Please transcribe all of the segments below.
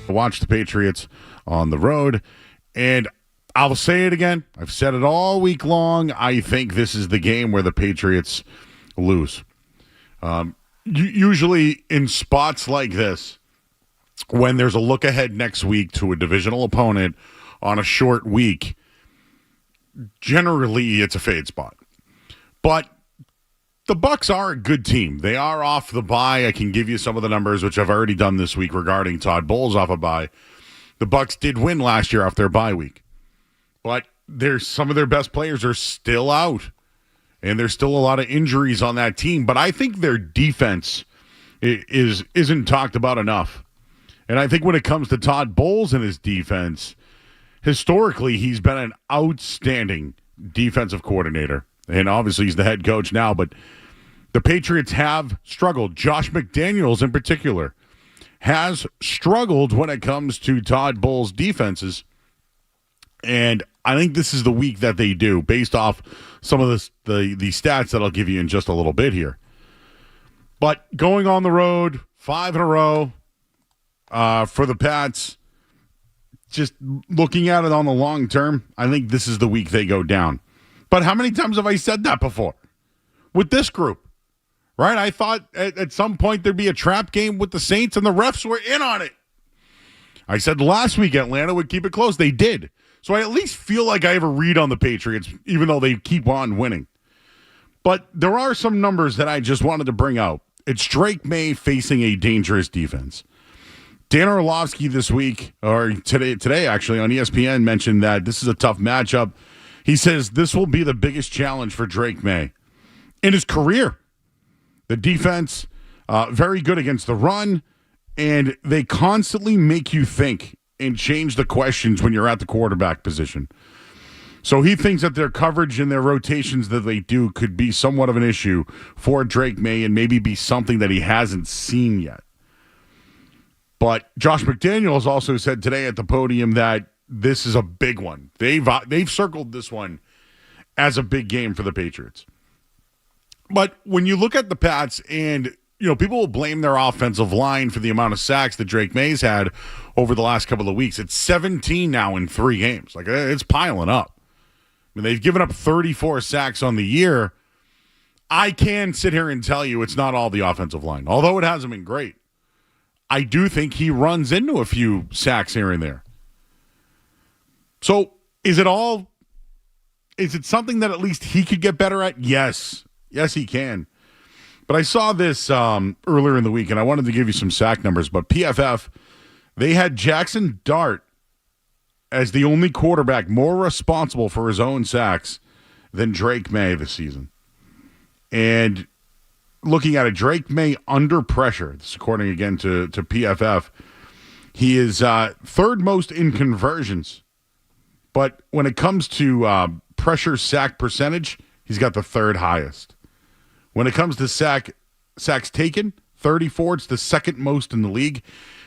Watch the Patriots on the road, and I'll say it again. I've said it all week long. I think this is the game where the Patriots lose. Usually in spots like this, when there's a look ahead next week to a divisional opponent on a short week, generally it's a fade spot. But the Bucs are a good team. They are off the bye. I can give you some of the numbers, which I've already done this week regarding Todd Bowles off a bye. The Bucs did win last year off their bye week, but there's some of their best players are still out, and there's still a lot of injuries on that team. But I think their defense isn't talked about enough. And I think when it comes to Todd Bowles and his defense, historically he's been an outstanding defensive coordinator. And obviously he's the head coach now, but the Patriots have struggled. Josh McDaniels in particular has struggled when it comes to Todd Bowles' defenses. And I think this is the week that they do, based off some of the stats that I'll give you in just a little bit here. But going on the road, 5 in a row for the Pats, just looking at it on the long term, I think this is the week they go down. But how many times have I said that before with this group, right? I thought at some point there'd be a trap game with the Saints, and the refs were in on it. I said last week Atlanta would keep it close. They did. So I at least feel like I have a read on the Patriots, even though they keep on winning. But there are some numbers that I just wanted to bring out. It's Drake May facing a dangerous defense. Dan Orlovsky this week, or today actually on ESPN, mentioned that this is a tough matchup. He says this will be the biggest challenge for Drake May in his career. The defense, very good against the run, and they constantly make you think and change the questions when you're at the quarterback position. So he thinks that their coverage and their rotations that they do could be somewhat of an issue for Drake May and maybe be something that he hasn't seen yet. But Josh McDaniels also said today at the podium that this is a big one. They've circled this one as a big game for the Patriots. But when you look at the Pats, and people will blame their offensive line for the amount of sacks that Drake May's had over the last couple of weeks. It's 17 now in 3 games. Like, it's piling up. I mean, they've given up 34 sacks on the year. I can sit here and tell you it's not all the offensive line, although it hasn't been great. I do think he runs into a few sacks here and there. So is it something that at least he could get better at? Yes. Yes, he can. But I saw this earlier in the week, and I wanted to give you some sack numbers. But PFF, they had Jackson Dart as the only quarterback more responsible for his own sacks than Drake May this season. And looking at it, Drake May under pressure, this according again to PFF, he is third most in conversions. But when it comes to pressure sack percentage, he's got the third highest. When it comes to sacks taken, 34, it's the second most in the league.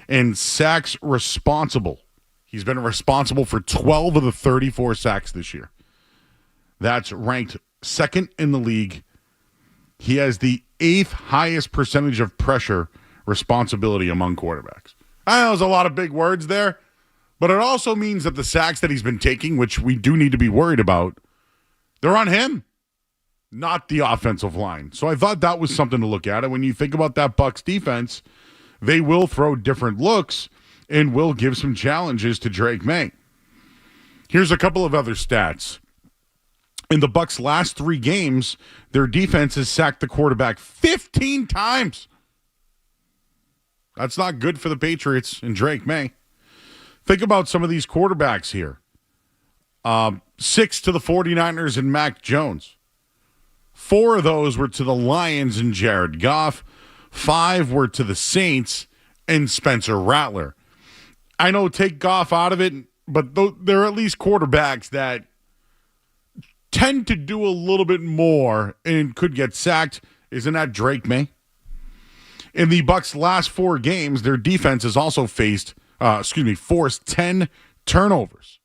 And sacks responsible, he's been responsible for 12 of the 34 sacks this year. That's ranked second in the league. He has the 8th highest percentage of pressure responsibility among quarterbacks. I know there's a lot of big words there, but it also means that the sacks that he's been taking, which we do need to be worried about, they're on him, not the offensive line. So I thought that was something to look at. And when you think about that Bucs defense, they will throw different looks and will give some challenges to Drake May. Here's a couple of other stats. In the Bucs' last 3 games, their defense has sacked the quarterback 15 times. That's not good for the Patriots and Drake May. Think about some of these quarterbacks here. 6 to the 49ers and Mac Jones. 4 of those were to the Lions and Jared Goff. 5 were to the Saints and Spencer Rattler. I know, take Goff out of it, but they're at least quarterbacks that tend to do a little bit more and could get sacked. Isn't that Drake May? In the Bucs' last 4 games, their defense has also forced 10 turnovers.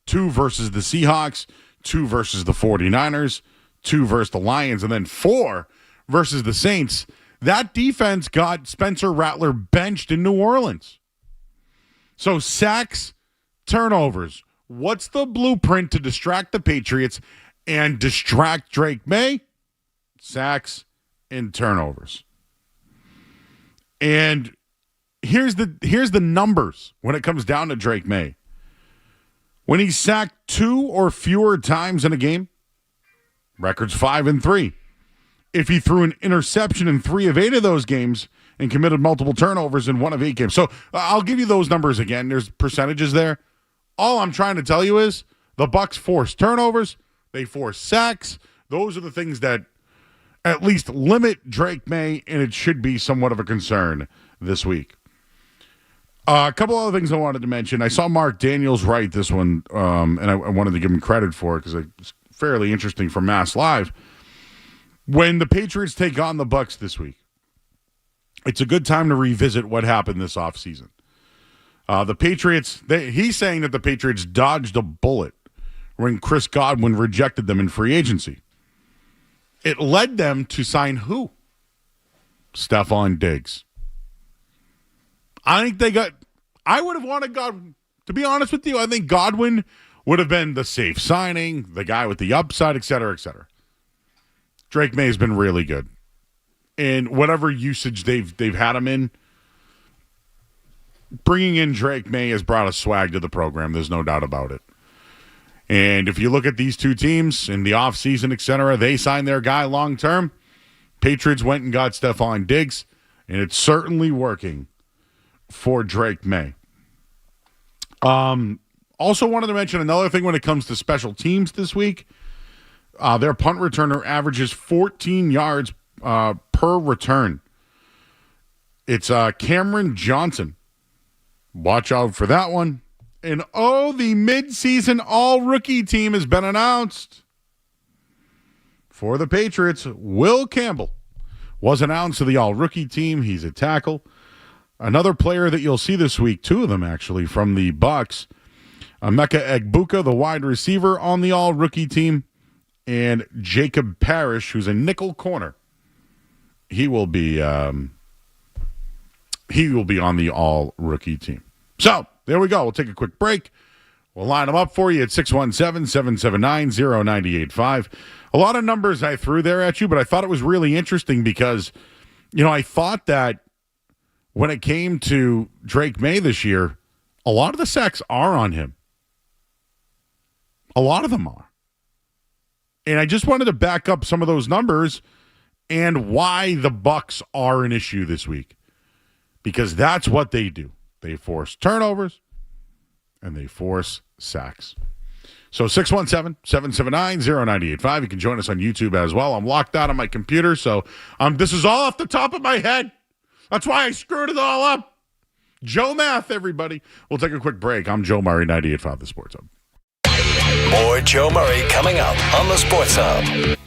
2 versus the Seahawks, 2 versus the 49ers, 2 versus the Lions, and then 4 versus the Saints. That defense got Spencer Rattler benched in New Orleans. So sacks, turnovers. What's the blueprint to distract the Patriots and distract Drake May? Sacks and turnovers. And here's the numbers when it comes down to Drake May. When he's sacked 2 or fewer times in a game, record's 5-3. If he threw an interception in 3 of 8 of those games and committed multiple turnovers in 1 of 8 games. So I'll give you those numbers again. There's percentages there. All I'm trying to tell you is the Bucs force turnovers. They force sacks. Those are the things that at least limit Drake May, and it should be somewhat of a concern this week. A couple other things I wanted to mention. I saw Mark Daniels write this one, and I wanted to give him credit for it because it's fairly interesting from Mass Live. When the Patriots take on the Bucs this week, it's a good time to revisit what happened this offseason. The Patriots, he's saying that the Patriots dodged a bullet when Chris Godwin rejected them in free agency. It led them to sign who? Stephon Diggs. I would have wanted Godwin. To be honest with you, I think Godwin would have been the safe signing, the guy with the upside, et cetera, et cetera. Drake May has been really good. And whatever usage they've had him in, bringing in Drake May has brought a swag to the program. There's no doubt about it. And if you look at these two teams in the offseason, et cetera, they signed their guy long-term. Patriots went and got Stephon Diggs, and it's certainly working for Drake May. Also wanted to mention another thing when it comes to special teams this week. Their punt returner averages 14 yards per return. It's Cameron Johnson. Watch out for that one. And the midseason all-rookie team has been announced. For the Patriots, Will Campbell was announced to the all-rookie team. He's a tackle. Another player that you'll see this week, 2 of them actually, from the Bucs. Emeka Egbuka, the wide receiver on the all-rookie team. And Jacob Parrish, who's a nickel corner. He will be on the all-rookie team. So, there we go. We'll take a quick break. We'll line them up for you at 617-779-0985. A lot of numbers I threw there at you, but I thought it was really interesting because, I thought that when it came to Drake May this year, a lot of the sacks are on him. A lot of them are. And I just wanted to back up some of those numbers and why the Bucs are an issue this week. Because that's what they do. They force turnovers and they force sacks. So 617-779-0985. You can join us on YouTube as well. I'm locked out on my computer, so this is all off the top of my head. That's why I screwed it all up. Joe Math, everybody. We'll take a quick break. I'm Joe Murray, 98.5 The Sports Hub. More Joe Murray coming up on the Sports Hub.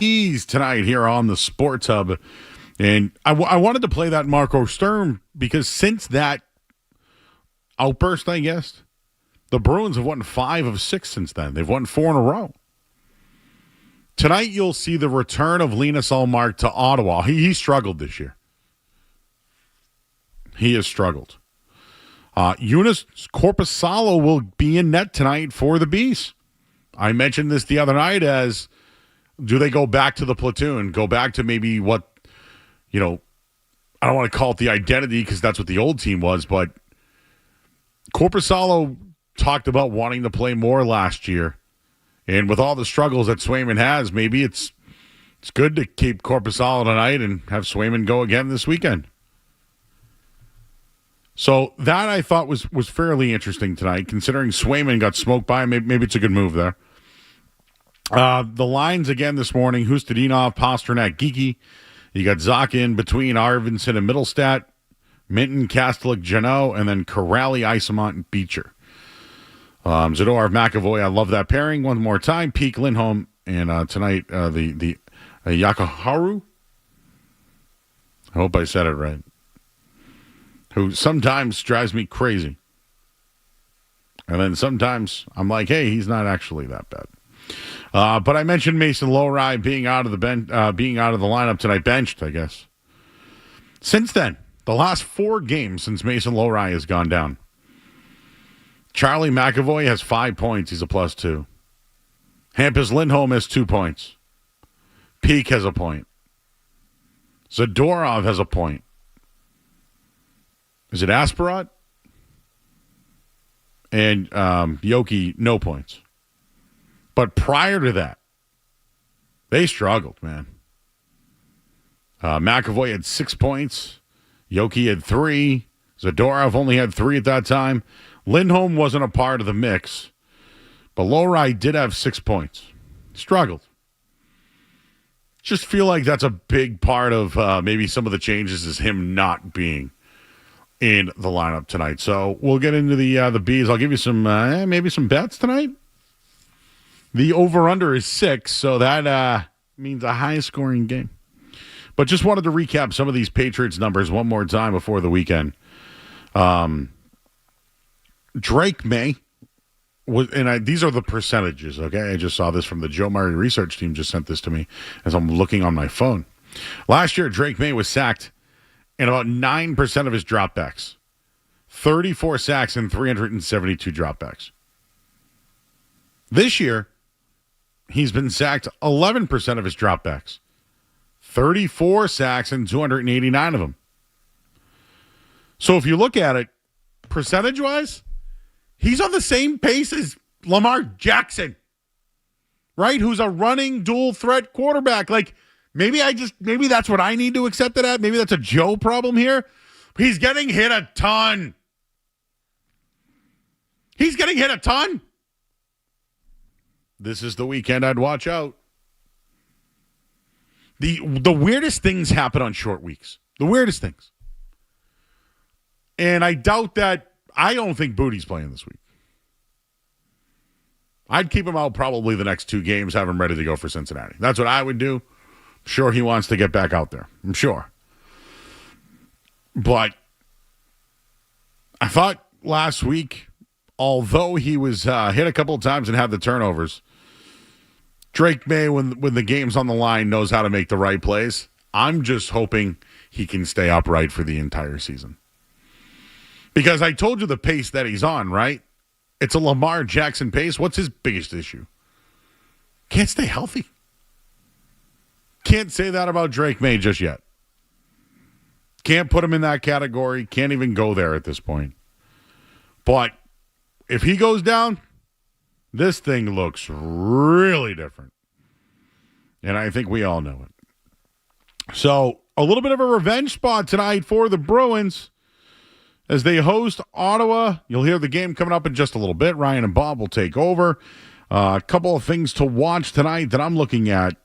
Bees tonight here on the Sports Hub. And I wanted to play that Marco Sturm because since that outburst, I guess, the Bruins have won 5 of 6 since then. They've won 4 in a row. Tonight, you'll see the return of Linus Ullmark to Ottawa. He struggled this year. He has struggled. Eunice Korpisalo will be in net tonight for the Bees. I mentioned this the other night as, do they go back to the platoon? Go back to maybe what, I don't want to call it the identity because that's what the old team was, but Korpisalo talked about wanting to play more last year. And with all the struggles that Swayman has, maybe it's good to keep Korpisalo tonight and have Swayman go again this weekend. So that I thought was fairly interesting tonight, considering Swayman got smoked by. Maybe it's a good move there. The lines again this morning: Hustadinov, Pasternak, Geeky. You got Zaka in between Arvidsson and Middlestat, Minton, Kastelik, Janot, and then Corrali, Isamont, and Beecher. Zadorov, McAvoy, I love that pairing. One more time, Peak, Lindholm, and tonight the Yakaharu. I hope I said it right. Who sometimes drives me crazy. And then sometimes I'm like, hey, he's not actually that bad. But I mentioned Mason Lohrei being out of the lineup tonight, benched, I guess. Since then, the last 4 games since Mason Lohrei has gone down, Charlie McAvoy has 5 points. He's a +2. Hampus Lindholm has 2 points. Peak has a point. Zadorov has a point. Is it Asperat? And Yoki, no points. But prior to that, they struggled, man. McAvoy had 6 points. Yoki had 3. Zadorov only had 3 at that time. Lindholm wasn't a part of the mix. But Lohrei did have 6 points. Struggled. Just feel like that's a big part of maybe some of the changes is him not being in the lineup tonight. So we'll get into the Bees. I'll give you some maybe some bets tonight. The over-under is 6, so that means a high-scoring game. But just wanted to recap some of these Patriots numbers one more time before the weekend. Drake May, these are the percentages, okay? I just saw this from the Joe Murray research team, just sent this to me as I'm looking on my phone. Last year, Drake May was sacked in about 9% of his dropbacks. 34 sacks and 372 dropbacks. This year, he's been sacked 11% of his dropbacks. 34 sacks and 289 of them. So if you look at it, percentage-wise, he's on the same pace as Lamar Jackson, right? Who's a running dual-threat quarterback. Like, maybe that's what I need to accept it at. Maybe that's a Joe problem here. He's getting hit a ton. He's getting hit a ton. This is the weekend I'd watch out. The weirdest things happen on short weeks. The weirdest things. And I doubt that. I don't think Booty's playing this week. I'd keep him out probably the next 2 games, have him ready to go for Cincinnati. That's what I would do. I'm sure he wants to get back out there. I'm sure. But I thought last week, although he was hit a couple of times and had the turnovers, Drake May, when the game's on the line, knows how to make the right plays. I'm just hoping he can stay upright for the entire season. Because I told you the pace that he's on, right? It's a Lamar Jackson pace. What's his biggest issue? Can't stay healthy. Can't say that about Drake May just yet. Can't put him in that category. Can't even go there at this point. But if he goes down, this thing looks really different. And I think we all know it. So, a little bit of a revenge spot tonight for the Bruins as they host Ottawa. You'll hear the game coming up in just a little bit. Ryan and Bob will take over. A couple of things to watch tonight that I'm looking at.